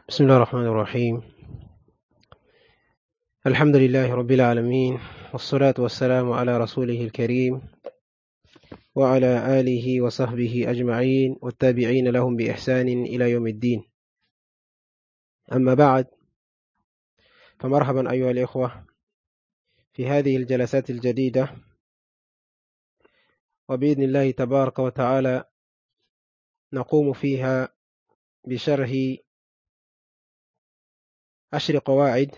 بسم الله الرحمن الرحيم. الحمد لله رب العالمين، والصلاة والسلام على رسوله الكريم وعلى آله وصحبه أجمعين والتابعين لهم بإحسان إلى يوم الدين. أما بعد، فمرحبا أيها الإخوة في هذه الجلسات الجديدة، وبإذن الله تبارك وتعالى نقوم فيها بشرح 10 قواعد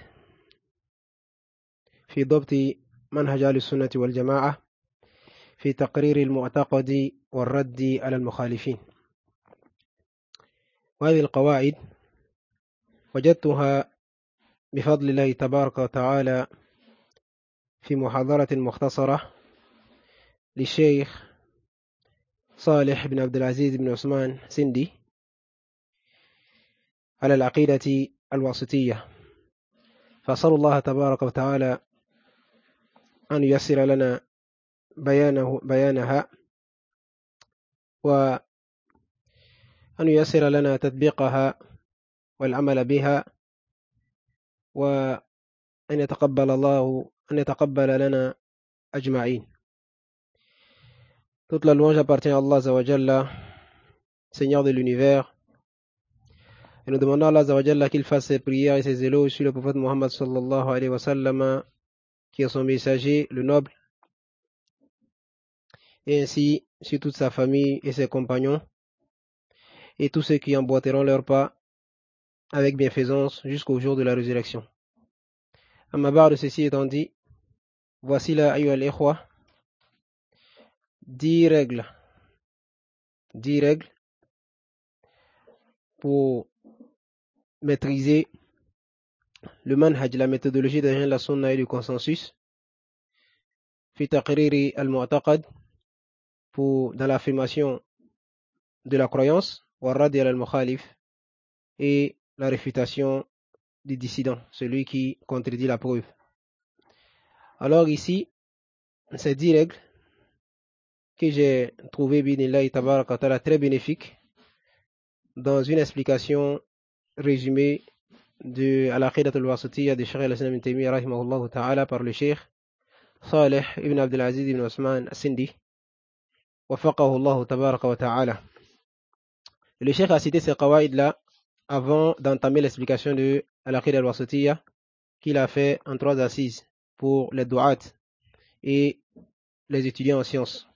في ضبط منهج أهل السنة والجماعة في تقرير المعتقد والرد على المخالفين. وهذه القواعد وجدتها بفضل الله تبارك وتعالى في محاضرة مختصرة للشيخ صالح بن عبد العزيز بن عثمان سندي على العقيدة الواسطية، فأسأل الله تبارك وتعالى أن ييسر لنا بيانها وأن ييسر لنا تطبيقها والعمل بها، وأن يتقبل لنا أجمعين. Toute la louange appartient à Allah Azawajalla, Seigneur de l'univers, et nous demandons à Allah Azawajalla qu'il fasse ses prières et ses éloges sur le prophète Muhammad sallallahu alayhi wa sallam, qui est son messager, le noble, et ainsi sur toute sa famille et ses compagnons, et tous ceux qui emboîteront leurs pas avec bienfaisance jusqu'au jour de la résurrection. Amma ba'd, ceci étant dit, voici là, ayyuha al-ikhwa, 10 règles pour maîtriser le manhaj, la méthodologie derrière la sunna et du consensus, fi taqriri al-mu'taqad, dans l'affirmation de la croyance, wa radi al-mukhalif, et la réfutation du dissident, celui qui contredit la preuve. Alors ici, ces 10 règles que j'ai trouvées bidnillahi tabaraka wa ta'ala très bénéfiques dans une explication résumée de al-aqidat al-wasatiyya de Cheikh al-Islam ibn Taymiyyah rahimahullah ta'ala par le Cheikh Salih ibn Abdul Aziz ibn Osman Sindi, wafaqahu Allah tabaraka wa ta'ala. Le Cheikh a cité ces qawaïd là avant d'entamer l'explication de al-aqidat al-wasatiyya qu'il a fait en 3 assises pour les du'at et les étudiants en sciences.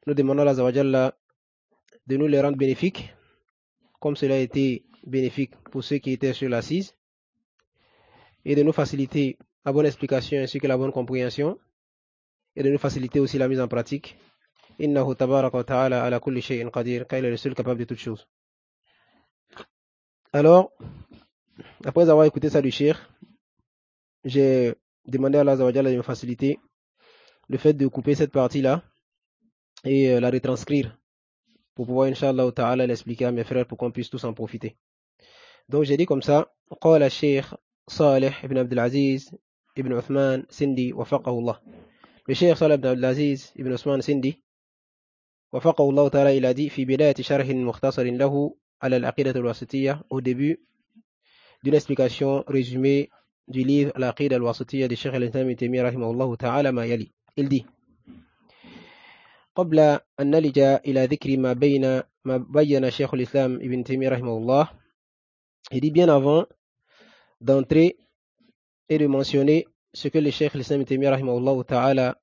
Nous demandons à Allah Azawajalla de nous les rendre bénéfiques, comme cela a été bénéfique pour ceux qui étaient sur l'assise, et de nous faciliter la bonne explication ainsi que la bonne compréhension, et de nous faciliter aussi la mise en pratique. Innahu tabaraka wa ta'ala ala kulli shay'in qadir, car il est le seul capable de toutes choses. Alors, après avoir écouté ça du Cheikh, j'ai demandé à Allah Azawajalla de me faciliter le fait de couper cette partie-là et la retranscrire pour pouvoir, Inch'Allah ta'ala, l'expliquer à mes frères pour qu'on puisse tous en profiter. Donc j'ai dit comme ça, قال الشيخ صالح ibn Abdul Aziz ibn Uthman Sindi وفقه الله. Le Cheikh Salih ibn Abdul Aziz ibn Uthman Sindi وفقه الله تعالى, il a dit في بداية شرح مختصر له على العقيدة الواسطية, au début d'une explication résumée du livre العقيدة الواسطية de Cheikh al-Islam ibn Taymiyyah رحمه الله تعالى ما يلي. Il dit قبل أن نلج إلى ذكر ما بين شيخ الإسلام ابن تيمية رحمه الله, il dit bien avant d'entrer et de mentionner ce que le Cheikh l'Islam ibn Taymiyyah rahimahullah ta'ala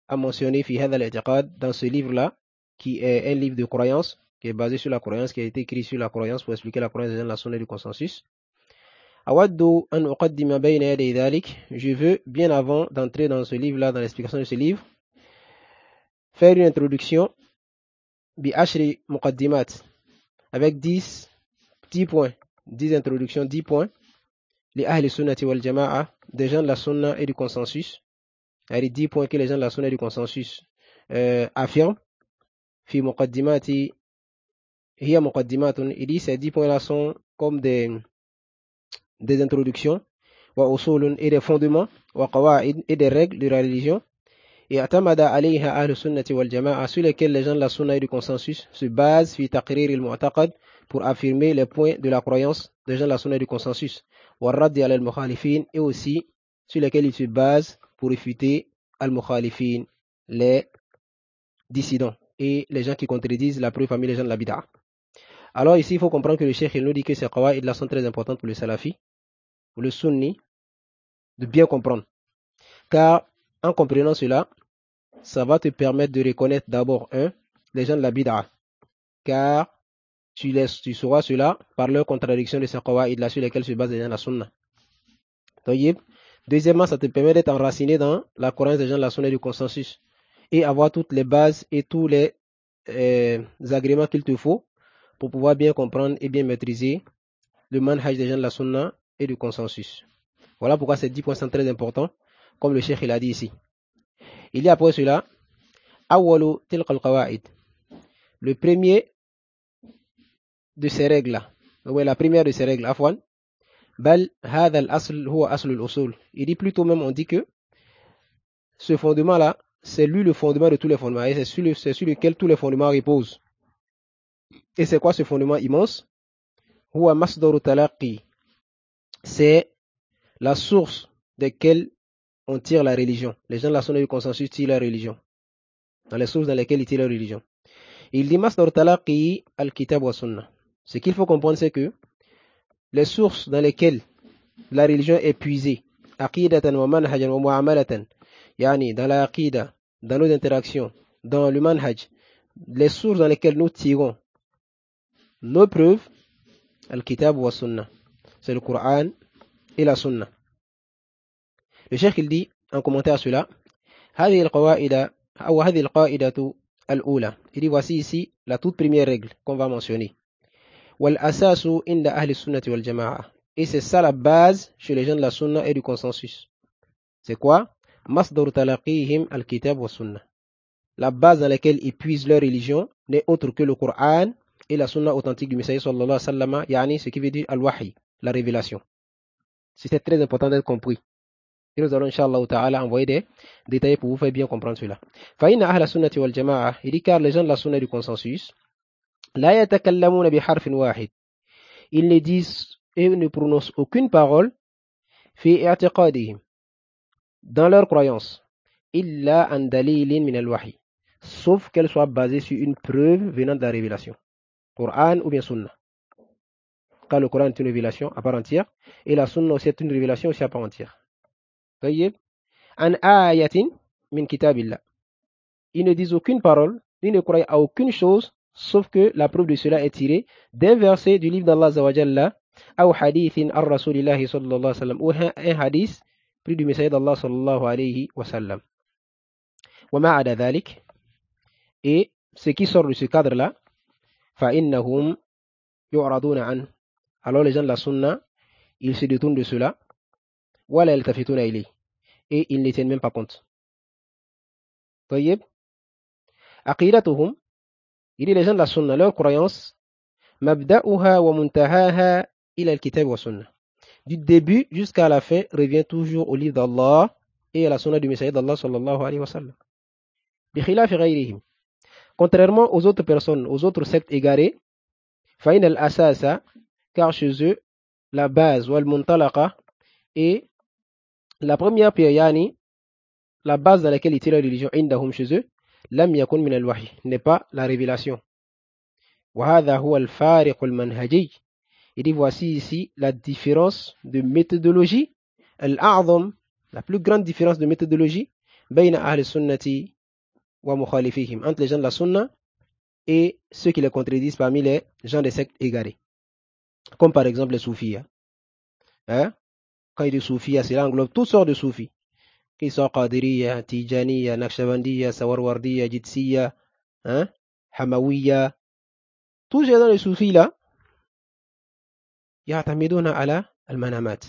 a mentionné fi hadha al-i'tiqad, dans ce livre-là, qui est un livre de croyance, qui est basé sur la croyance, qui a été écrit sur la croyance pour expliquer la croyance de la sunna et du consensus. Awaddu an uqaddima bayna yaday dhalik, je veux, bien avant d'entrer dans ce livre-là, dans l'explication de ce livre, faire une introduction bi ashri muqaddimat, avec 10 points, 10 introductions, 10 points, les ahli sunnati wal jama'a, des gens de la sunna et du consensus, c'est-à-dire 10 points que les gens de la sunna et du consensus affirment, fi muqaddimati hiya muqaddimatun, il dit ces 10 points là sont comme des introductions, wa usulun, et des fondements, wa qawa'id, et des règles de la religion, et atamada alayha ahli sunnati wal jama'a, sur lesquels les gens de la sunna et du consensus se basent fi taqrir al-mu'taqad, pour affirmer les points de la croyance des gens de la sunna et du consensus. Warraddi al-mukhalifin, et aussi sur lesquels ils se basent pour réfuter al-mukhalifin, les dissidents et les gens qui contredisent la preuve parmi les gens de la bid'a. Alors ici, il faut comprendre que le cheikh il nous dit que ces qawaïd là sont très importantes pour le salafi, pour le sunni, de bien comprendre. Car en comprenant cela, ça va te permettre de reconnaître d'abord, les gens de la bid'a. Car tu sauras cela par leur contradiction de ces qawaïd là sur lesquels se base les gens de la sunna. Deuxièmement, ça te permet d'être enraciné dans la croyance des gens de la sunna et du consensus et avoir toutes les bases et tous les agréments qu'il te faut pour pouvoir bien comprendre et bien maîtriser le manhaj des gens de la sunna et du consensus. Voilà pourquoi ces 10 points sont très importants, comme le cheikh il a dit ici. Il y a après cela, awwalu tilqa al-qawaid. Le premier de ces règles-là, ou la première de ces règles, afwan, bal hadha al-asl huwa asl al-usul. Il dit plutôt même, on dit que ce fondement-là, c'est lui le fondement de tous les fondements, et c'est sur lequel tous les fondements reposent. Et c'est quoi ce fondement immense? Huwa masdaru talaqi. C'est la source desquelles on tire la religion. Les gens de la sunna du consensus tirent la religion. Dans les sources dans lesquelles ils tirent la religion. Il dit masdar talaqi al-kitab wa sunna. Ce qu'il faut comprendre, c'est que les sources dans lesquelles la religion est puisée, aqidatan wa manhajan wa mu'amalatan, yani dans la aqida, dans nos interactions, dans le manhaj, les sources dans lesquelles nous tirons nos preuves, al-kitab wa sunna. C'est le Coran et la sunna. Le cheikh il dit en commentaire à cela, هذه القواعد أو هذه القاعدة الأولى. Il dit voici ici la toute première règle qu'on va mentionner. والأساس عند أهل السنة والجماعة. Et c'est ça la base chez les gens de la sunna et du consensus. C'est quoi? مصدر تلقيهم الكتاب والسنة. La base dans laquelle ils puisent leur religion n'est autre que le Coran et la sunna authentique du Messager sallallahu alayhi wa sallam, yani ce qui veut dire al-wahi, la révélation. C'est très important d'être compris. Et nous allons, Inch'Allah Ta'ala, envoyer des détails pour vous faire bien comprendre cela. فإن أهل السنة والجماعة, il dit car les gens de la sunna du consensus, لا يتكلمون بحرف واحد. Ils ne disent et ne prononcent aucune parole في اعتقادهم, dans leur croyance, إلا عن دليل من الوحي, sauf qu'elle soit basée sur une preuve venant de la révélation. Coran ou bien sunna. Car le Coran est une révélation à part entière, et la sunna aussi est une révélation aussi à part entière. طيب عن آية من كتاب الله. Ils ne disent aucune parole, ils ne croient à aucune chose, sauf que la preuve de cela est tirée d'un verset du livre d'Allah Azza wa Jalla, ou hadithin ar Rasulillahi sallallahu alayhi wa sallam, ou un hadith pris du messager d'Allah sallallahu alayhi wa sallam. Wa ma'ada dhalik, et ce qui sort de ce cadre-là, فإنهم يعرضون عنه. Alors les gens de la sunna, ils se détournent de cela, ولا يلتفتون إليه, et ils ne tiennent même pas compte. طيب عقيدتهم, il dit les gens de la sunna, leur croyance, مبدأها ومنتهاها إلى الكتاب والسنة. Du début jusqu'à la fin revient toujours au livre d'Allah et à la sunna du messager d'Allah sallallahu alayhi wa sallam. بخلاف غيرهم. Contrairement aux autres personnes, aux autres sectes égarées, فإن الأساس, car chez eux, la base, والمنطلقة, et la première pierre, yani, la base dans laquelle ils tirent la religion, عندهم chez eux, لم يكن من الوحي, n'est pas la révélation. وهذا هو الفارق المنهجي. Il dit voici ici la différence de méthodologie, الأعظم, la plus grande différence de méthodologie, بين أهل السنة ومخالفيهم, entre les gens de la sunna et ceux qui les contredisent parmi les gens des sectes égarés. Comme par exemple les soufis. Hein? Quand il dit soufis, cela englobe toutes sortes de soufis. Qu'ils soient qadiriya, tijaniya, naqshbandiya, sawarwardiya, jidsiya, hein? Hamawiya. Tous ces gens de soufis là, ya'tamiduna ala al-manamat.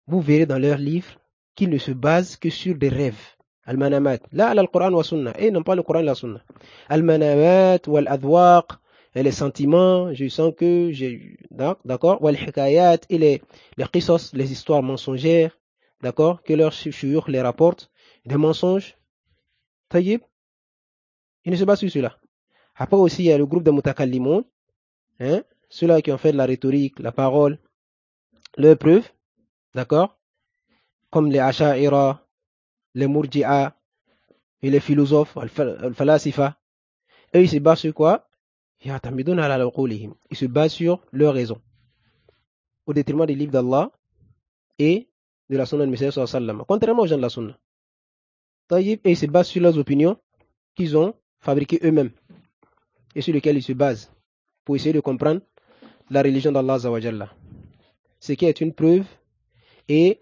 Vous verrez dans leurs livres qu'ils ne se basent que sur des rêves. Al-manamat. Là, al-Qur'an wa sunna. Et non pas le Qur'an et la sunna. Al-manamat wa al-adwaq. Et les sentiments, je sens que j'ai, d'accord, wa al-hikayat, et les qisas, les histoires mensongères, d'accord, que leurs shuyukh les rapportent, des mensonges. Tayyib. Ils ne se basent sur cela. Après aussi, il y a le groupe de mutakallimun. hein, ceux-là qui ont fait de la rhétorique, la parole, leurs preuves, d'accord, comme les Asha'ira, les Murji'a et les philosophes, al-falasifa, eux ils se basent sur quoi? Ils se basent sur leur raison, au détriment des livres d'Allah et de la sunna de Messiah sallallahu alayhi wa sallam, contrairement aux gens de la sunna. Et ils se basent sur leurs opinions qu'ils ont fabriquées eux-mêmes et sur lesquelles ils se basent pour essayer de comprendre la religion d'Allah azza wa jalla. Ce qui est une preuve et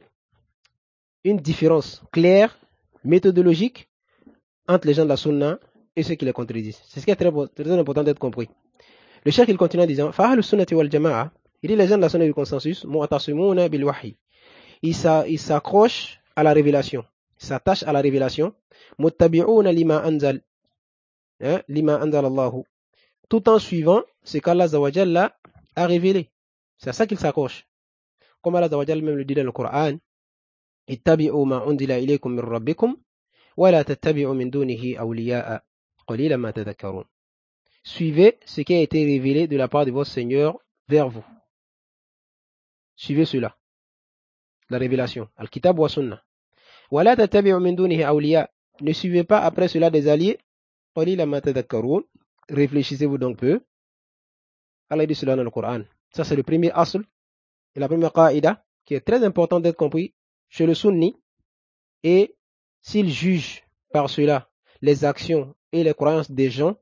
une différence claire, méthodologique, entre les gens de la sunna et ceux qui les contredisent. C'est ce qui est très important d'être compris. Le cheikh il continue en disant فَأَهْلُ السُّنَّةِ وَالْجَمَاعَةِ, il dit les gens de la sunna et du consensus مُعْتَصِمُونَ بِالْوَحْيِ, ils s'accrochent à la révélation, ils s'attachent à la révélation, مُتَّبِعُونَ لِمَا أَنزَلَ, لِمَا أَنزَلَ اللَّهُ, tout en suivant ce qu'Allah azza wa jalla a révélé. C'est à ça qu'ils s'accrochent. Comme Allah azza wa jalla même le dit dans le Coran, اتبعوا ما أنزل إليكم من ربكم ولا تتبعوا من دونه أولياء قليلا ما تذكرون. Suivez ce qui a été révélé de la part de votre Seigneur vers vous. Suivez cela, la révélation. Al-Kitab wa Sunnah. ولا تتبعوا من دونه أولياء. Ne suivez pas après cela des alliés. قليلا ما تذكرون. Réfléchissez-vous donc peu. Allah dit cela dans le Coran. Ça c'est le premier asl et la première qaïda qui est très important d'être compris chez le sunni. Et s'il juge par cela les actions et les croyances des gens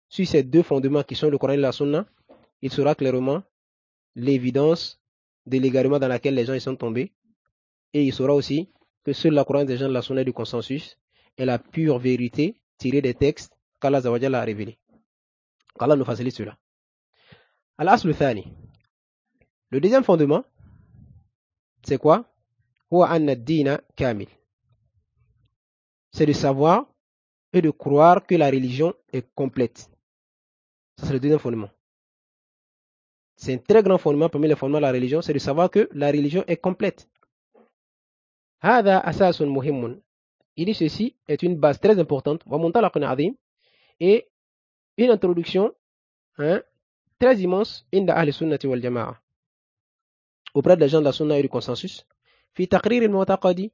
sur ces deux fondements qui sont le Coran et la Sunna, il saura clairement l'évidence de l'égarement dans laquelle les gens y sont tombés. Et il saura aussi que seule la croyance des gens de la Sunna et du consensus est la pure vérité tirée des textes qu'Allah azza wa jalla a révélés. Qu'Allah nous facilite cela. Al-Aslu Thani. Le deuxième fondement, c'est quoi? Huwa anna ad-dina kamil. C'est de savoir et de croire que la religion est complète. Ça, c'est le deuxième fondement. C'est un très grand fondement parmi les fondements de la religion, c'est de savoir que la religion est complète. هذا أساس مهم. Il dit ceci est une base très importante, et une introduction très immense inda ahli sunnati wal jama'a, auprès des gens de la sunna et du consensus, fi taqrir al-mu'taqadi,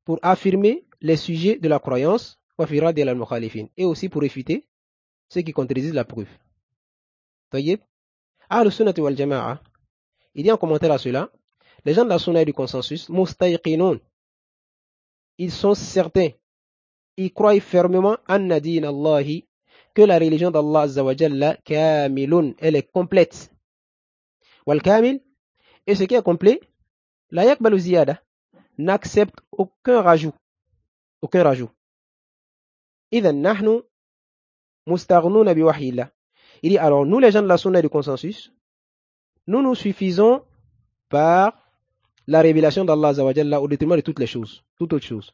pour affirmer les sujets de la croyance, wa fi radi al-mukhalifin, et aussi pour réfuter ceux qui contredisent la preuve. طيب ahli sunnati wal jama'a, il dit en commentaire à cela, les gens de la sunna et du consensus, mustayqinun, ils sont certains, ils croient fermement anna din Allahi, que la religion d'Allah azza wa jalla kamilun, elle est complète. Wal kamil, et ce qui est complet, la yakbalu ziyada, n'accepte aucun rajout. Aucun rajout. Idhan nahnu mustaghnuna bi wahyillah. Il dit alors nous les gens de la sunna et du consensus, nous nous suffisons par la révélation d'Allah azza wa jalla au détriment de toutes les choses, toutes autres choses.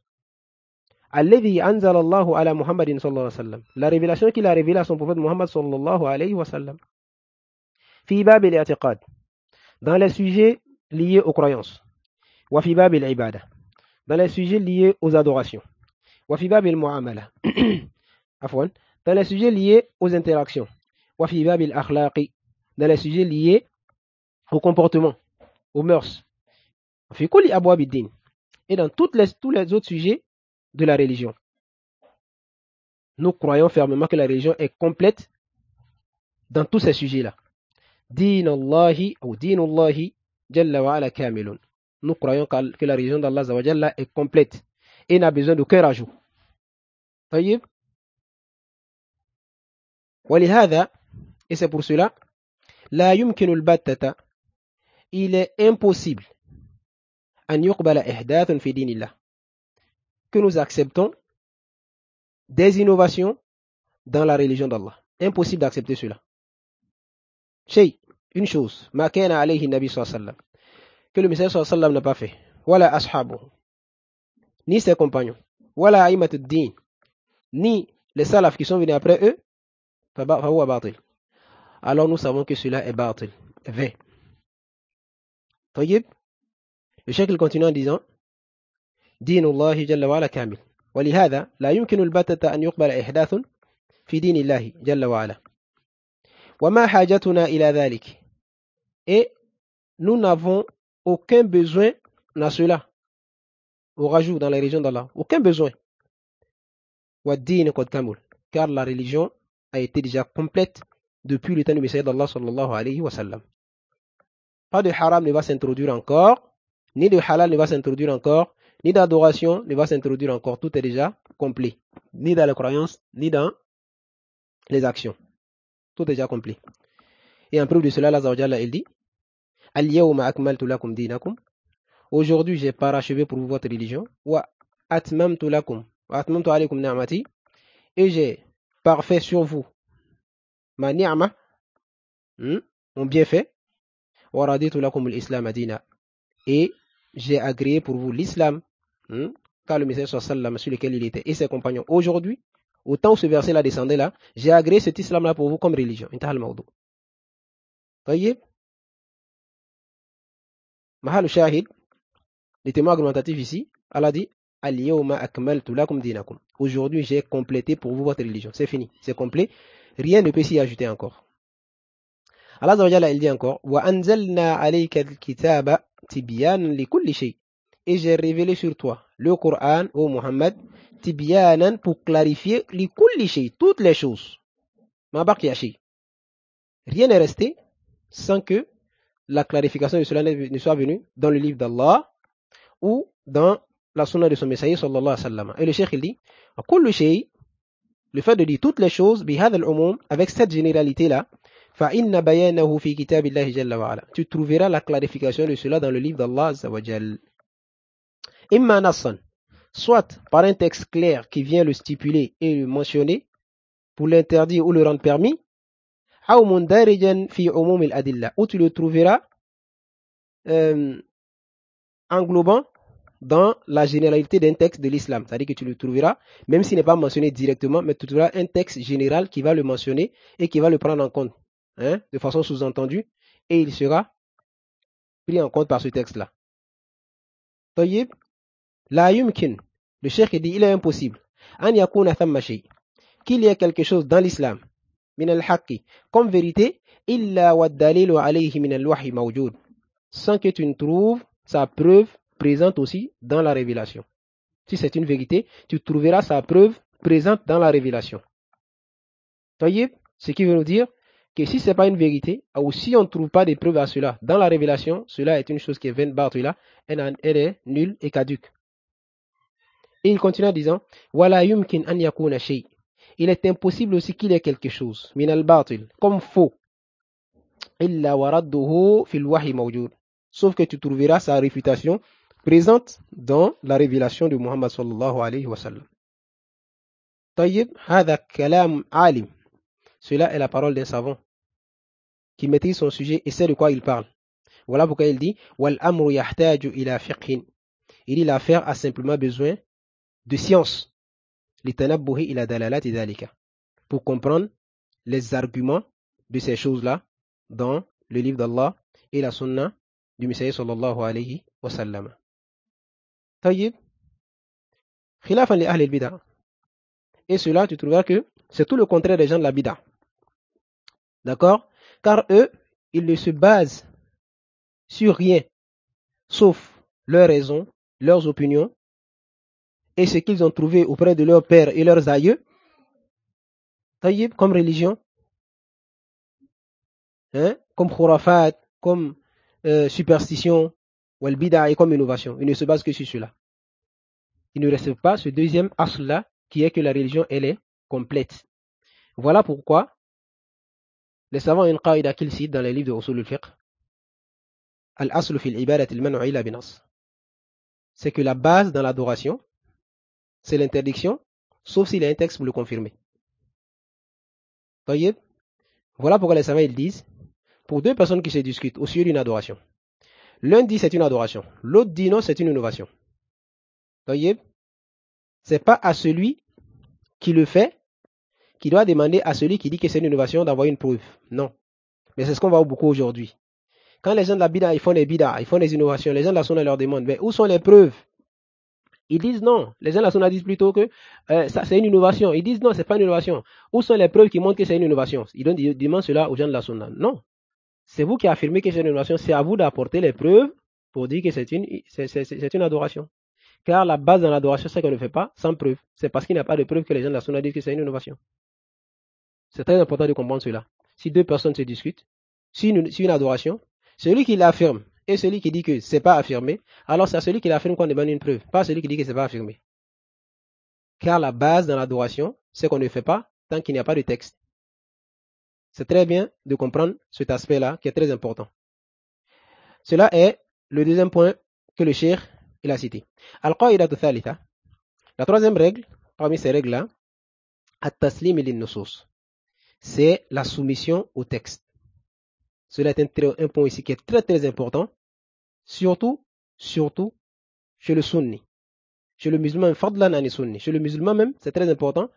Alladhi anzala Allahu ala Muhammadin sallallahu alayhi wa sallam. La révélation qu'il a révélée à son prophète Muhammad sallallahu alayhi wa sallam. Fi bab al-i'tiqad. Dans les sujets liés aux croyances. Wa fi bab al-ibada. Dans les sujets liés aux adorations. Wa fi bab al-mu'amala. Afwan. Dans les sujets liés aux interactions. Wa fi bab al-akhlaqi. Dans les sujets liés au comportement, aux mœurs. Fi kulli abwab ad-din. Et dans tous les autres sujets de la religion. Nous croyons fermement que la religion est complète dans tous ces sujets-là. Din Allahi ou dinullahi jalla wa ala kamilun. Nous croyons que la religion d'Allah azza wa jalla est complète et n'a besoin d'aucun rajout. طيب. ولهذا, et c'est pour cela, لا يمكن البتة, il est impossible أن يقبل إحداث في دين الله, que nous acceptons des innovations dans la religion d'Allah. Impossible d'accepter cela. Shay, une chose, ma kana alayhi nabi sallallahu alayhi wa sallam, que le messager sallallahu alayhi wa sallam n'a pas fait. Wala ashabu, ni ses compagnons. Wala a'imatud din, ni les salafs qui sont venus après eux. Fahuwa batil. Alors nous savons que cela est batil, vain. طيب. Le cheikh il continue en disant دين الله جل وعلا كامل ولهذا لا يمكن البتة أن يقبل إحداث في دين الله جل وعلا وَمَا حَاجَتُنَا إِلَى ذَلِكَ. Et nous n'avons aucun besoin à cela, au rajout dans la religion d'Allah. Aucun besoin. وَالدِّينُ قَدْ كَمُلَ. Car la religion a été déjà complète depuis le temps du Messie d'Allah sallallahu alayhi wa sallam. Pas de haram ne va s'introduire encore, ni de halal ne va s'introduire encore, ni d'adoration ne va s'introduire encore. Tout est déjà complet. Ni dans les croyances, ni dans les actions. Tout est déjà complet. Et en preuve de cela, Allah Azza wa Jalla, il dit Al-yawma akmaltu lakum dinakum. Aujourd'hui, j'ai parachevé pour vous votre religion. Wa atmamtu lakum. Wa atmamtu alaykum ni'mati. Et j'ai parfait sur vous ma ni'ma, mon bienfait. Wa raditu lakum al-islam dina. Et j'ai agréé pour vous l'islam, car le Messie sallam sur lequel il était et ses compagnons. Aujourd'hui, au temps où ce verset-là descendait là, j'ai agréé cet islam-là pour vous comme religion. Intahal mawdu. Tayyib. Mahal shahid, le témoin argumentatif ici, Allah dit Al-yawma akmaltu lakum dinakum. Aujourd'hui, j'ai complété pour vous votre religion. C'est fini, c'est complet. Rien ne peut s'y ajouter encore. Allah Azza wa Jalla, il dit encore Wa anzalna alayka al-kitaba tibyanan li kulli shay. Et j'ai révélé sur toi le Coran, ô Muhammad, tibyanan, pour clarifier li kulli shay, toutes les choses. Ma baqiya shay. Rien n'est resté sans que la clarification de cela ne soit venue dans le livre d'Allah ou dans la sunna de son messager sallallahu alayhi wa sallam. Et le cheikh il dit kulli shay, le fait de dire toutes les choses bihadha al-umum, avec cette généralité là, فَإِنَّ بَيَانَهُ فِي كِتَابِ اللَّهِ جَلَّ وَعَلَى. Tu trouveras la clarification de cela dans le livre d'Allah Azza wa Jal. Imma nassan, soit par un texte clair qui vient le stipuler et le mentionner pour l'interdire ou le rendre permis, أو مندرجا في عموم الأدلة, où tu le trouveras englobant dans la généralité d'un texte de l'islam. C'est-à-dire que tu le trouveras, même s'il n'est pas mentionné directement, mais tu trouveras un texte général qui va le mentionner et qui va le prendre en compte, de façon sous-entendue, et il sera pris en compte par ce texte-là. Tayyib, la yumkin, le cheikh dit, il est impossible, an yakuna thamma shay, qu'il y ait quelque chose dans l'islam, min al-haqqi, comme vérité, illa wa dalilu alayhi min al-wahi mawjoud, sans que tu ne trouves sa preuve présente aussi dans la révélation. Si c'est une vérité, tu trouveras sa preuve présente dans la révélation. Tayyib, ce qui veut nous dire que si ce n'est pas une vérité, ou si on ne trouve pas de preuves à cela dans la révélation, cela est une chose qui est vaine, batila, elle est nulle et caduque. Et il continue en disant Wala yumkin an yakuna shay. Il est impossible aussi qu'il y ait quelque chose, min al-batil, comme faux, illa waradduhu fil wahi mawjoud, sauf que tu trouveras sa réfutation présente dans la révélation de Muhammad sallallahu alayhi wa sallam. Tayyib, hadha kalam alim. Cela est la parole d'un savant qui maîtrise son sujet et sait de quoi il parle. Voilà pourquoi il dit wal amru yahtaju ila fiqhin. Il dit l'affaire a simplement besoin de science. Litanabbuhi ila dalalati dhalika. Pour comprendre les arguments de ces choses-là dans le livre d'Allah et la sunna du Messager sallallahu alayhi wa sallam. Tayyib, khilafan li ahli al-bid'ah. Et cela, tu trouveras que c'est tout le contraire des gens de la bid'ah. D'accord? Car eux, ils ne se basent sur rien, sauf leurs raisons, leurs opinions, et ce qu'ils ont trouvé auprès de leurs pères et leurs aïeux, tayyib, comme religion, comme khurafat, comme superstition, ou al-bid'ah, et comme innovation. Ils ne se basent que sur cela. Ils ne restent pas ce deuxième asl-là, qui est que la religion, elle est complète. Voilà pourquoi les savants ont une qaïda qu'ils citent dans les livres de Usul al-Fiqh. Al-aslu fil ibadat al-man'u illa binas. C'est que la base dans l'adoration, c'est l'interdiction, sauf s'il y a un texte pour le confirmer. Tayyib. Voilà pourquoi les savants ils disent, pour deux personnes qui se discutent au sujet d'une adoration, l'un dit c'est une adoration, l'autre dit non, c'est une innovation. Tayyib. C'est pas à celui qui le fait qui doit demander à celui qui dit que c'est une innovation d'avoir une preuve. Non. Mais c'est ce qu'on voit beaucoup aujourd'hui. Quand les gens de la bid'a, ils font des bid'a, ils font des innovations, les gens de la sunna leur demandent, mais où sont les preuves? Ils disent non. Les gens de la Sunna disent plutôt que ça c'est une innovation. Ils disent non, c'est pas une innovation. Où sont les preuves qui montrent que c'est une innovation? Ils demandent cela aux gens de la Sunna. Non. C'est vous qui affirmez que c'est une innovation. C'est à vous d'apporter les preuves pour dire que c'est une adoration. Car la base dans l'adoration, c'est qu'on ne fait pas sans preuve. C'est parce qu'il n'y a pas de preuve que les gens de la Sunna disent que c'est une innovation. C'est très important de comprendre cela. Si deux personnes se discutent, si une adoration, celui qui l'affirme et celui qui dit que c'est pas affirmé, alors c'est à celui qui l'affirme qu'on demande une preuve, pas à celui qui dit que c'est pas affirmé. Car la base dans l'adoration, c'est qu'on ne fait pas tant qu'il n'y a pas de texte. C'est très bien de comprendre cet aspect-là qui est très important. Cela est le deuxième point que le cheikh il a cité. Al-Qa'idatu Thalitha. La troisième règle, parmi ces règles-là, At-Taslim lin-Nusus. C'est la soumission au texte. Cela est un point ici qui est très très important, surtout chez le sunni. Chez le musulman, fadlan ani sunni. Chez le musulman même, c'est très important.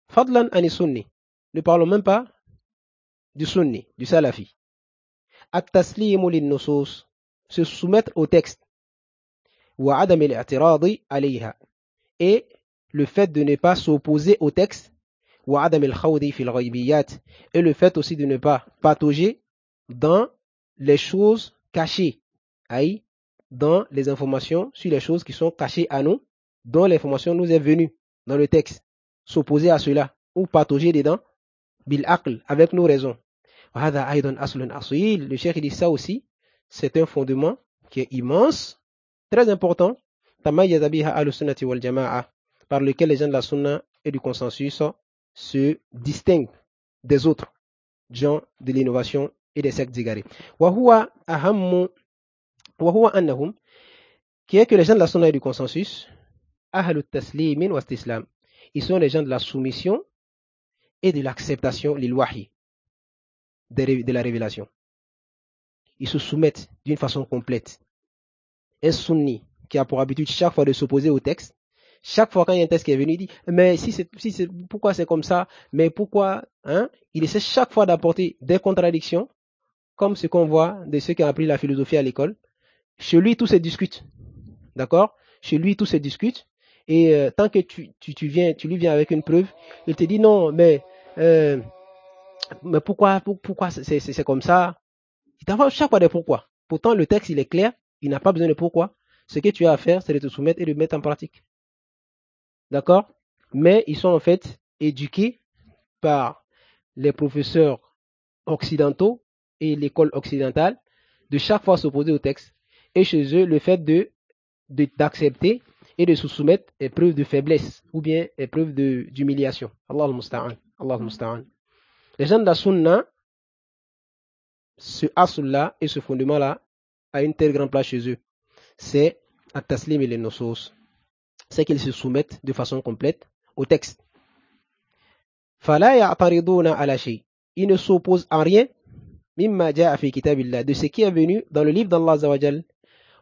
Fadlan ani sunni. Ne parlons même pas du sunni, du salafi. At-taslimu lin-nusus. Se soumettre au texte. Wa adam al-i'tiradi alayha. Et le fait de ne pas s'opposer au texte. Wa adam al-khawdi fil ghaybiyat. Et le fait aussi de ne pas patauger dans les choses cachées. Aïe, dans les informations sur les choses qui sont cachées à nous, dont l'information nous est venue dans le texte. S'opposer à cela ou patauger dedans, bil aql, avec nos raisons. Le cheikh dit ça aussi, c'est un fondement qui est immense, très important, par lequel les gens de la sunna et du consensus se distinguent des autres gens de l'innovation et des sectes égarés. وهو أنهم qui est que les gens de la sunna et du consensus أهل التسليم واستسلام, ils sont les gens de la soumission et de l'acceptation lil wahi, de la révélation. Ils se soumettent d'une façon complète. Un sunni qui a pour habitude chaque fois de s'opposer au texte, chaque fois quand il y a un texte qui est venu, il dit mais pourquoi c'est comme ça, mais pourquoi, hein? Il essaie chaque fois d'apporter des contradictions, comme ce qu'on voit de ceux qui ont appris la philosophie à l'école. Chez lui, tout se discute. D'accord? Chez lui, tout se discute. Et tant que tu lui viens avec une preuve, il te dit non, mais pourquoi c'est comme ça? Il t'envoie chaque fois des pourquoi. Pourtant, le texte, il est clair, il n'a pas besoin de pourquoi. Ce que tu as à faire, c'est de te soumettre et de mettre en pratique. D'accord? Mais ils sont en fait éduqués par les professeurs occidentaux et l'école occidentale de chaque fois s'opposer au texte. Et chez eux, le fait d'accepter et de se soumettre est preuve de faiblesse ou bien est preuve d'humiliation. Allah al-Musta'an. Allah al-Musta'an. Les gens de la sunna, ce asl-là et ce fondement-là a une telle grande place chez eux. C'est at-taslim et les nusus. C'est qu'ils se soumettent de façon complète au texte. فَلَا يَعْتَرِضُونَ عَلَى شَيْءٍ. Ils ne s'opposent à rien مِمَّا جَاءَ فِي كِتَابِ اللَّهِ, de ce qui est venu dans le livre d'Allah Azza wa Jal,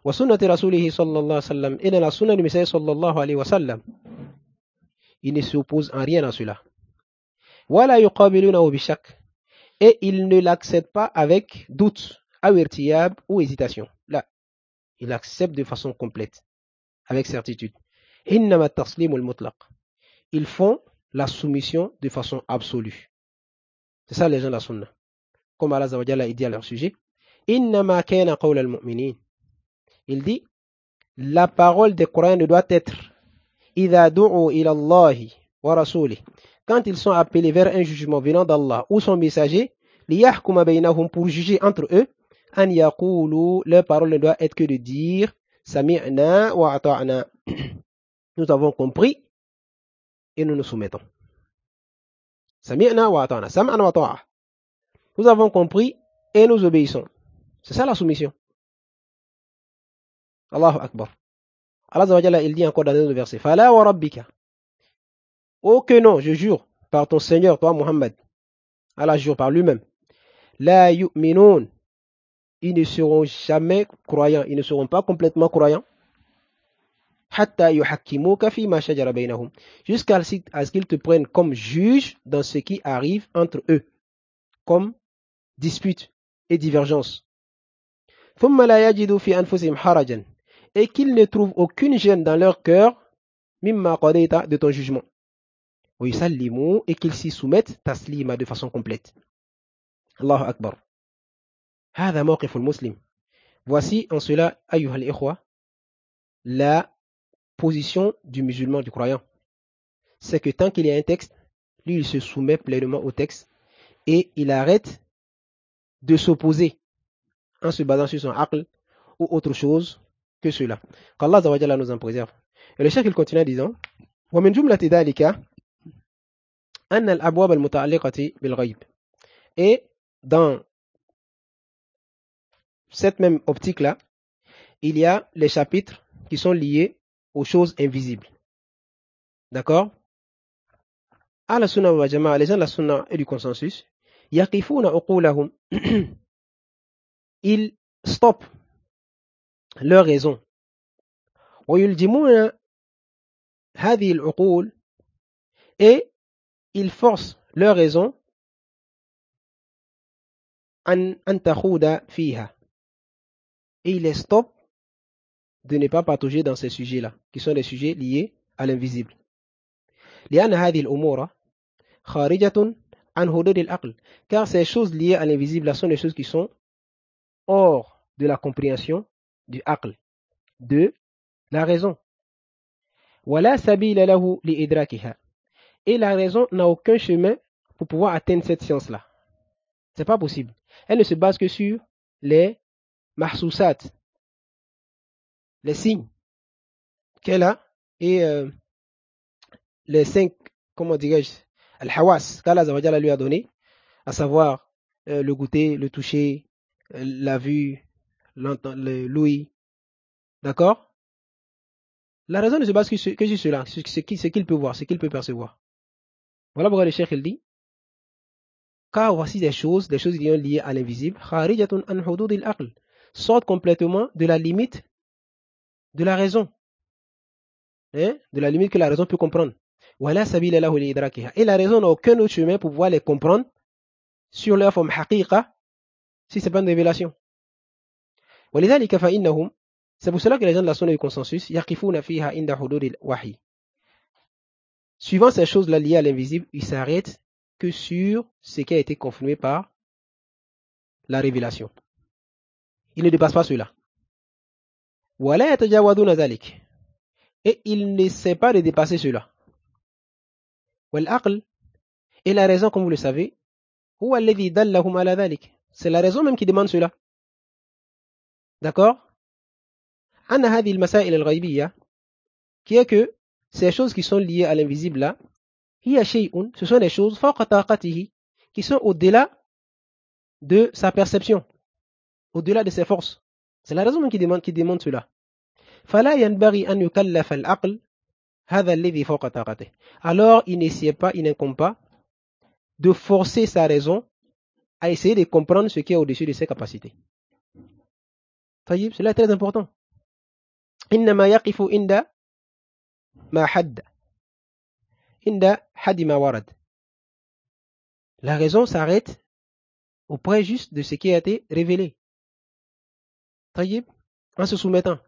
wa sunnati rasulihi sallallahu alayhi wa sallam, et dans la sunna du Messager sallallahu alayhi wa sallam. Ils ne s'opposent à rien à cela. وَلَا يُقَابِلُونَهُ بِشَكٍّ, et ils ne l'acceptent pas avec doute, أو ارتياب, ou hésitation. Là, ils l'acceptent de façon complète, avec certitude. إنما التسليم المطلق. Ils font la soumission de façon absolue. C'est ça les gens de la sunna. Comme Allah Azza wa Jalla dit à leur sujet, إنما كان قول المؤمنين. Il dit, la parole des croyants ne doit être إذا دعوا إلى الله ورسوله, quand ils sont appelés vers un jugement venant d'Allah ou son messager, ليحكم بينهم, pour juger entre eux, أن يقولوا, leur parole ne doit être que de dire سمعنا وأطعنا. Nous avons compris et nous nous soumettons. سمعنا وأطعنا, سمعا وطاعة. Nous avons compris et nous obéissons. C'est ça la soumission. Allahu Akbar. Allah Azza wa Jalla, il dit encore dans le verset, Fala wa rabbika. Oh que non, je jure par ton Seigneur, toi Muhammad. Allah jure par lui-même. La yu'minun. Ils ne seront jamais croyants, ils ne seront pas complètement croyants. Hatta yuhakkimuka fi ma shajara bainahum. Jusqu'à ce qu'ils te prennent comme juge dans ce qui arrive entre eux, comme dispute et divergence. Thumma la yajidu fi anfusihim harajan. et qu'ils ne trouvent aucune gêne dans leur cœur, mimma qadayta, de ton jugement. Wa yusallimu, et qu'ils s'y soumettent taslima, de façon complète. Allahu Akbar. هذا موقف المسلم. Voici en cela, ayyuha al-ikhwa, la position du musulman, du croyant. C'est que tant qu'il y a un texte, lui il se soumet pleinement au texte et il arrête de s'opposer en se basant sur son aql ou autre chose que cela. Qu'Allah Azza wa Jalla nous en préserve. Et le cheikh il continue en disant ومن جملة ذلك أن الأبواب المتعلقة بالغيب. Et dans cette même optique-là, il y a les chapitres qui sont liés aux choses invisibles. D'accord? À la sunna wa jama'a, les gens de la sunna et du consensus, yaqifuna uqulahum, ils stoppent leur raison. Wa yuljimuna hadhihi al-uqul, et ils forcent leur raison an takhuda fiha. Et ils les stoppent de ne pas patauger dans ces sujets-là, qui sont des sujets liés à l'invisible. لأن هذه الأمور خارجة عن حدود العقل, car ces choses liées à l'invisible sont des choses qui sont hors de la compréhension du aql, de la raison. ولا سبيل له لإدراكها, et la raison n'a aucun chemin pour pouvoir atteindre cette science-là. C'est pas possible. Elle ne se base que sur les mahsousat, les signes qu'elle a, et les 5, comment dirais-je, al-hawas qu'Allah Azza wa Jalla lui a donné, à savoir le goûter, le toucher, la vue, l'ouïe. D'accord? La raison ne se base que sur cela, ce qu'il peut voir, ce qu'il peut percevoir. Voilà pourquoi le cheikh il dit, car voici des choses qui sont liées à l'invisible, kharijatun an hudud al-aql, sortent complètement de la limite de la raison, hein? De la limite que la raison peut comprendre. Wala sabila lahu li idrakiha, et la raison n'a aucun autre chemin pour pouvoir les comprendre sur leur forme haqiqa, si c'est pas une révélation. ولذلك فإنهم, c'est pour cela que les gens de la sunna du consensus, yaqifuna fiha inda hudud al-wahy. Suivant ces choses-là liées à l'invisible, ils s'arrêtent que sur ce qui a été confirmé par la révélation. Ils ne dépassent pas cela. ولا يتجاوزون ذلك, et ils n'essaient pas de dépasser cela. والعقل, et la raison, comme vous le savez, هو الذي دلهم على ذلك, c'est la raison même qui demande cela. D'accord? أن هذه المسائل الغيبية, qui est que ces choses qui sont liées à l'invisible là, هي شيء, ce sont des choses فوق طاقته, qui sont au-delà de sa perception, au-delà de ses forces. C'est la raison même qui demande cela. فلا ينبغي أن يكلف العقل هذا الذي فوق طاقته. Alors il n'essaie pas, il n'incombe pas de forcer sa raison à essayer de comprendre ce qui est au-dessus de ses capacités. طيب, cela est très important. إنما يقف عند ما حد عند حد ما ورد. La raison s'arrête auprès juste de ce qui a été révélé. طيب, en se soumettant.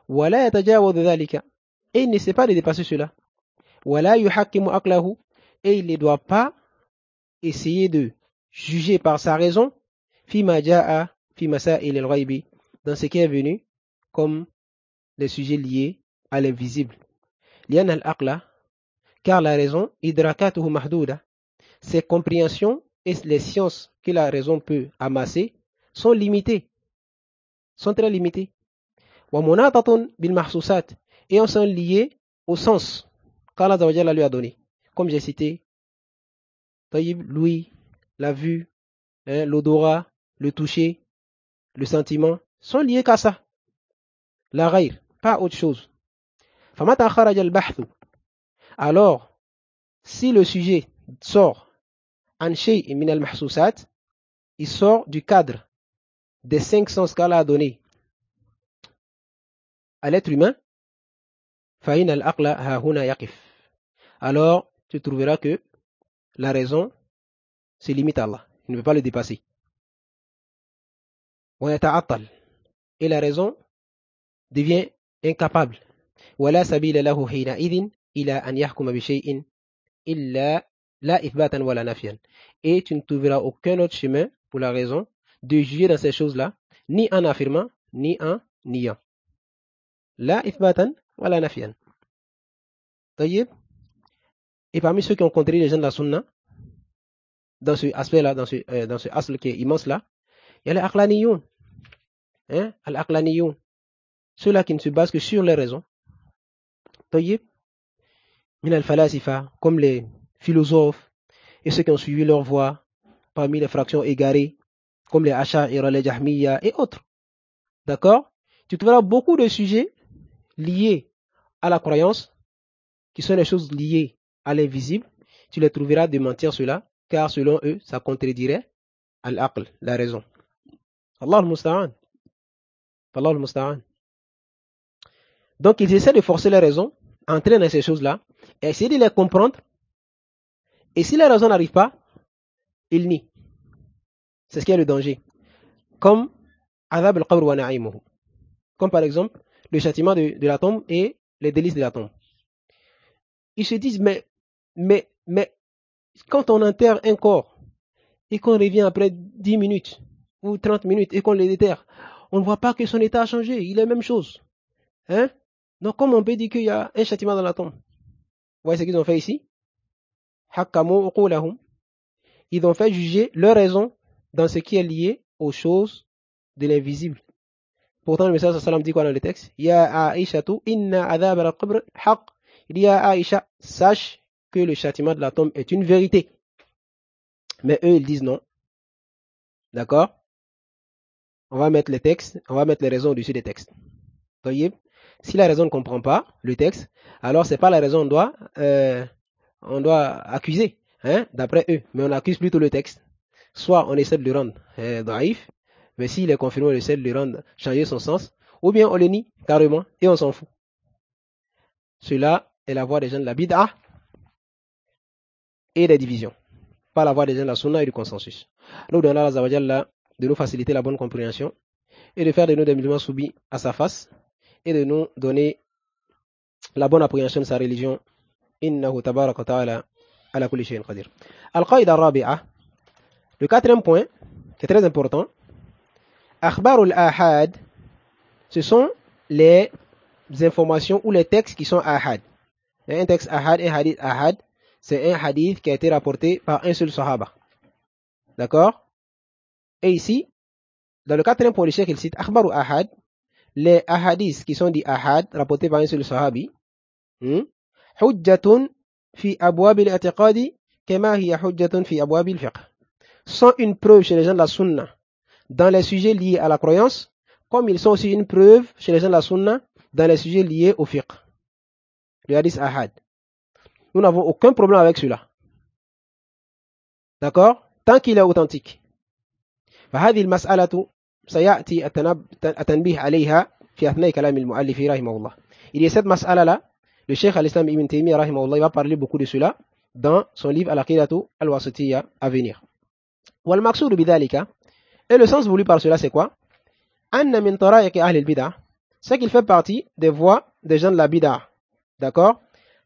ولا يتجاوز ذلك, et il ne sait pas de dépasser cela. ولا يحكم عقله, et il ne doit pas essayer de juger par sa raison فيما جاء في مسائل الغيب, dans ce qui est venu comme les sujets liés à l'invisible. لأن العقل, car la raison, إدراكاته محدودة, ses compréhensions et les sciences que la raison peut amasser sont limitées, sont très limitées. ومناطة بالمحسوسات, et on sont liés au sens qu'Allah Azza wa Jalla lui a donné. Comme j'ai cité, l'ouïe, la vue, l'odorat, le toucher, le sentiment, sont liés qu'à ça. La ghayr, pas autre chose. فمتى خرج البحث, alors si le sujet sort عن شيء من المحسوسات, il sort du cadre des 5 sens qu'Allah a donné à l'être humain, فإن العقل ها هنا يقف, alors tu trouveras que la raison se limite à Allah, il ne peut pas le dépasser. ويتعطل, et la raison devient incapable. ولا سبيل له حينئذ إلى أن يحكم بشيء إلا لا إثباتا ولا نفيا. Et tu ne trouveras aucun autre chemin pour la raison de juger dans ces choses-là, ni en affirmant, ni en niant. لا إثباتا ولا نفيا. طيب. Et parmi ceux qui ont contredit les gens de la sunna, dans ce aspect-là, dans ce asl qui est immense là, il y a les aqlaniyoun. Hein? Al-aqlaniyoun. Ceux-là qui ne se basent que sur les raisons. طيب. Min al-falasifa, comme les philosophes et ceux qui ont suivi leur voie parmi les fractions égarées, comme les Asha'ira, les Jahmiya et autres. D'accord? Tu trouveras beaucoup de sujets liés à la croyance, qui sont les choses liées à l'invisible. Tu les trouveras démentir cela, car selon eux, ça contredirait al-aql, la raison. Allah al-Musta'an. Allah al-Musta'an. Donc ils essaient de forcer les raisons, entrer dans ces choses-là, et essayer de les comprendre. Et si les raisons n'arrivent pas, ils nient. C'est ce qui est le danger. Comme Adhab al-Qabr wa na'imuhu. Comme par exemple, le châtiment de la tombe et les délices de la tombe. Ils se disent, mais, quand on enterre un corps, et qu'on revient après 10 minutes, ou 30 minutes, et qu'on le déterre, on ne voit pas que son état a changé, il est la même chose. Hein? Donc, comment on peut dire qu'il y a un châtiment dans la tombe? Vous voyez ce qu'ils ont fait ici? Ils ont fait juger leur raison dans ce qui est lié aux choses de l'invisible. Pourtant, le message sallam dit quoi dans le texte? Ya Aïshatu, inna adhab al-qabr haq. Il dit à Aïcha, sache que le châtiment de la tombe est une vérité. Mais eux, ils disent non. D'accord? On va mettre les textes, on va mettre les raisons au-dessus des textes. Voyez? Si la raison ne comprend pas le texte, alors c'est pas la raison on doit accuser, hein, d'après eux. Mais on accuse plutôt le texte. Soit on essaie de le rendre daïf, mais s'il est confirmé, on essaie de le rendre, changer son sens, ou bien on le nie carrément et on s'en fout. Cela est la voie des gens de la bid'ah et des divisions. Pas la voie des gens de la sunna et du consensus. Nous donnons à Allah de nous faciliter la bonne compréhension et de faire de nous des musulmans soumis à sa face et de nous donner la bonne appréhension de sa religion. Innahu tabarak wa ta'ala ala kulli shay'in qadir. Al-qaïda rabi'a. Le quatrième point, qui est très important, akhbarul ahad, ce sont les informations ou les textes qui sont ahad. Un texte ahad, un hadith ahad, c'est un hadith qui a été rapporté par un seul sahaba. D'accord? Et ici, dans le quatrième point, le cheikh il cite akhbaru ahad, les ahadiths qui sont des ahad, rapportés par un seul sahabi, hujjatun fi abwab al-i'tiqadi kama hiya hujjatun fi abwab al-fiqh, sont une preuve chez les gens de la sunna dans les sujets liés à la croyance, comme ils sont aussi une preuve chez les gens de la sunna dans les sujets liés au fiqh. Le hadith ahad. Nous n'avons aucun problème avec cela. D'accord? Tant qu'il est authentique. فهذه المسألة سيأتي التنبيه عليها في أثناء كلام المؤلف رحمه الله. Il y a cette mas'ala-là, le Cheikh al-Islam Ibn Taymiyyah رحمه الله, il va parler beaucoup de cela dans son livre Al-Aqidatu al-Wasitiyya à venir. والمقصود بذلك, et le sens voulu par cela c'est quoi? أن من طرائق أهل البدع, c'est qu'il fait partie des voies des gens de la bid'a. D'accord?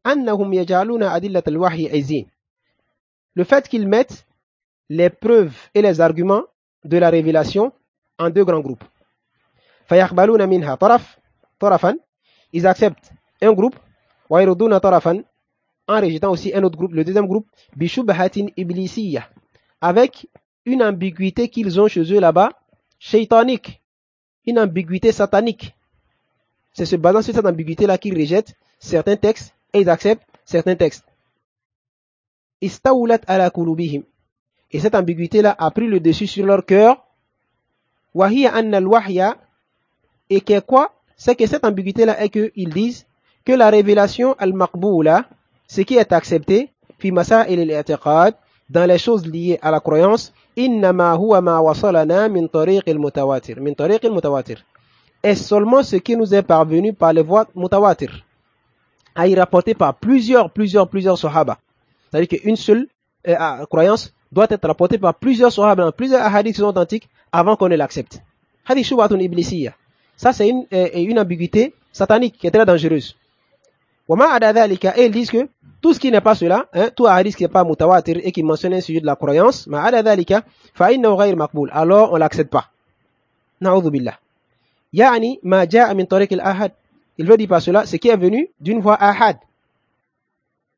أنهم يجعلون أدلة الوحي أيزين. Le fait qu'ils mettent les preuves et les arguments de la révélation en deux grands groupes. فيقبلون منها طرفا, ils acceptent un groupe, ويردون طرفا, en rejetant aussi un autre groupe, le deuxième groupe, بشبهة إبليسية, avec une ambiguïté qu'ils ont chez eux là-bas, shaytanique, une ambiguïté satanique. C'est se basant sur cette ambiguïté-là qu'ils rejettent certains textes et ils acceptent certains textes. Istawlat ala kulubihim. Et cette ambiguïté-là a pris le dessus sur leur cœur. Wahiya anna al-wahya. Et que quoi? C'est que cette ambiguïté-là est qu'ils disent que la révélation al-maqboula, ce qui est accepté, fi masail al-i'tiqad, dans les choses liées à la croyance, innama huwa ma wasalana min tariq al-mutawatir. Min tariq al-mutawatir. Est seulement ce qui nous est parvenu par les voies mutawatir. À y rapporter par plusieurs sahaba. C'est-à-dire qu'une seule croyance doit être rapportée par plusieurs sahaba, plusieurs hadiths qui sont authentiques avant qu'on ne l'accepte. Hadith shubatun iblisiyya. Ça, c'est une ambiguïté satanique qui est très dangereuse. Et ils disent que tout ce qui n'est pas cela, hein, tout hadith qui n'est pas mutawatir et qui mentionne un sujet de la croyance, alors on ne l'accepte pas. Na'udhu billah. Yani ma ja'a min tariq al-ahad. Il veut dire par cela, ce qui est venu d'une voix ahad.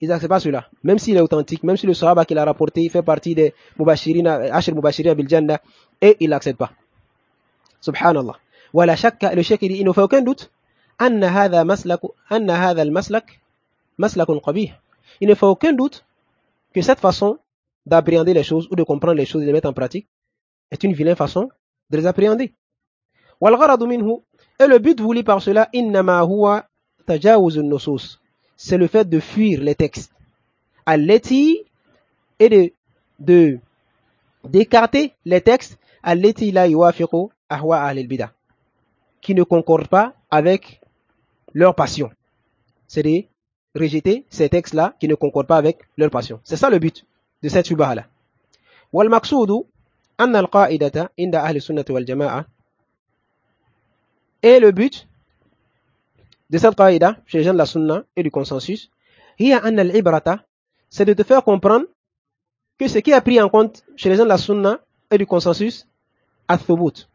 Ils n'acceptent pas cela. Même s'il est authentique, même si le sahaba qu'il a rapporté, il fait partie des Ashir Mubashirina bil Jannah, et il l'accepte pas. Subhanallah. Wala shakka, le cheikh dit, il ne fait aucun doute, anna hadha al-maslak, maslakun qabih. Il ne fait aucun doute que cette façon d'appréhender les choses ou de comprendre les choses et de les mettre en pratique est une vilaine façon de les appréhender. Wal gharadu minhu, et le but voulu par cela, innama huwa tajawuzun nusus. C'est le fait de fuir les textes. Allati, et d'écarter les textes allati la yuwafiqu ahwa ahlil bidah, qui ne concordent pas avec leur passion. C'est de rejeter ces textes-là qui ne concordent pas avec leur passion. C'est ça le but de cette shubha-là. Wal maqsudu anna al-qa'idata inda ahli sunnati wal jama'a, et le but de cette qaïda chez les gens de la sunna et du consensus, hiya anna al-ibrata, c'est de te faire comprendre que ce qui est pris en compte chez les gens de la sunna et du consensus, athubut,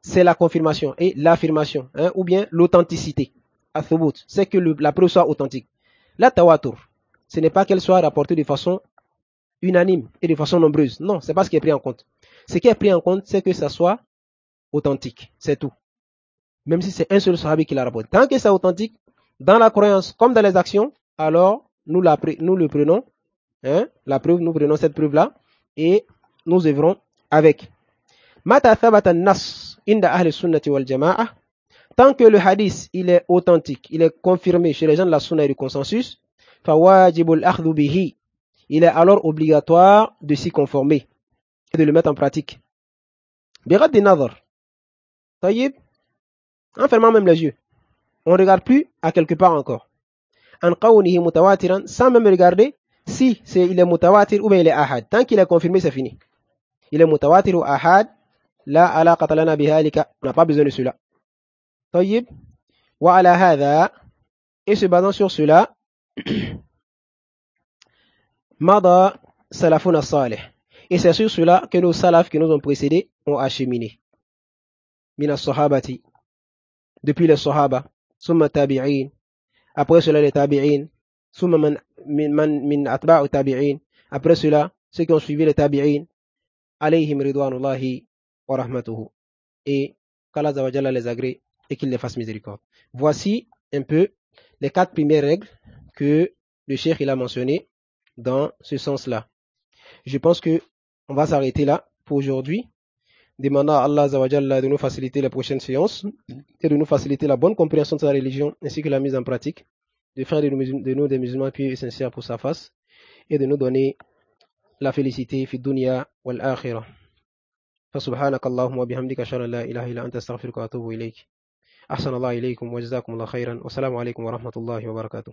c'est la confirmation et l'affirmation, hein, ou bien l'authenticité. Athubut, c'est que la preuve soit authentique. La tawatur, ce n'est pas qu'elle soit rapportée de façon unanime et de façon nombreuse. Non, c'est pas ce qui est pris en compte. Ce qui est pris en compte, c'est que ça soit authentique. C'est tout. Même si c'est un seul sahabi qui l'a rapporté. Tant que c'est authentique, dans la croyance comme dans les actions, alors nous le prenons, hein, la preuve, nous prenons cette preuve-là et nous œuvrons avec. Mata thabata nas inda ahli sunnati wal jama'a. Tant que le hadith, il est authentique, il est confirmé chez les gens de la sunna et du consensus, fawajibul akhdhu bihi. Il est alors obligatoire de s'y conformer et de le mettre en pratique. Bighad an-nazar. Tayyib. En fermant même les yeux. On ne regarde plus à quelque part encore. En qawnihi mutawatiran, sans même regarder si il est mutawatir ou bien il est ahad. Tant qu'il est confirmé, c'est fini. Il est mutawatir ou ahad, la alaqata lana bihalika. On n'a pas besoin de cela. Tayyib. Wa ala hadha, et se basant sur cela, mada salafuna salih. Et c'est sur cela que nos salafs qui nous ont précédés ont acheminé. Mina sahabati, depuis les sahaba, summa tabi'in, après cela les tabi'in, summa min atba'u tabi'in, après cela ceux qui ont suivi les tabi'in, alayhim ridwanullahi wa rahmatuhu, et qu'Allah Azza wa Jalla les agrée et qu'il les fasse miséricorde. Voici un peu les 4 premières règles que le cheikh il a mentionnées dans ce sens-là. Je pense que on va s'arrêter là pour aujourd'hui. Demandant à Allah Azza wa Jalla de nous faciliter les prochaines séances et de nous faciliter la bonne compréhension de sa religion ainsi que la mise en pratique, de faire de nous des musulmans pieux et sincères pour sa face et de nous donner la félicité fi dunya wal akhirah. فسبحانك اللهم وبحمدك أشهد أن لا إله إلا أنت أستغفرك وأتوب إليك. أحسن الله إليكم وجزاكم الله خيرا والسلام عليكم ورحمة الله وبركاته.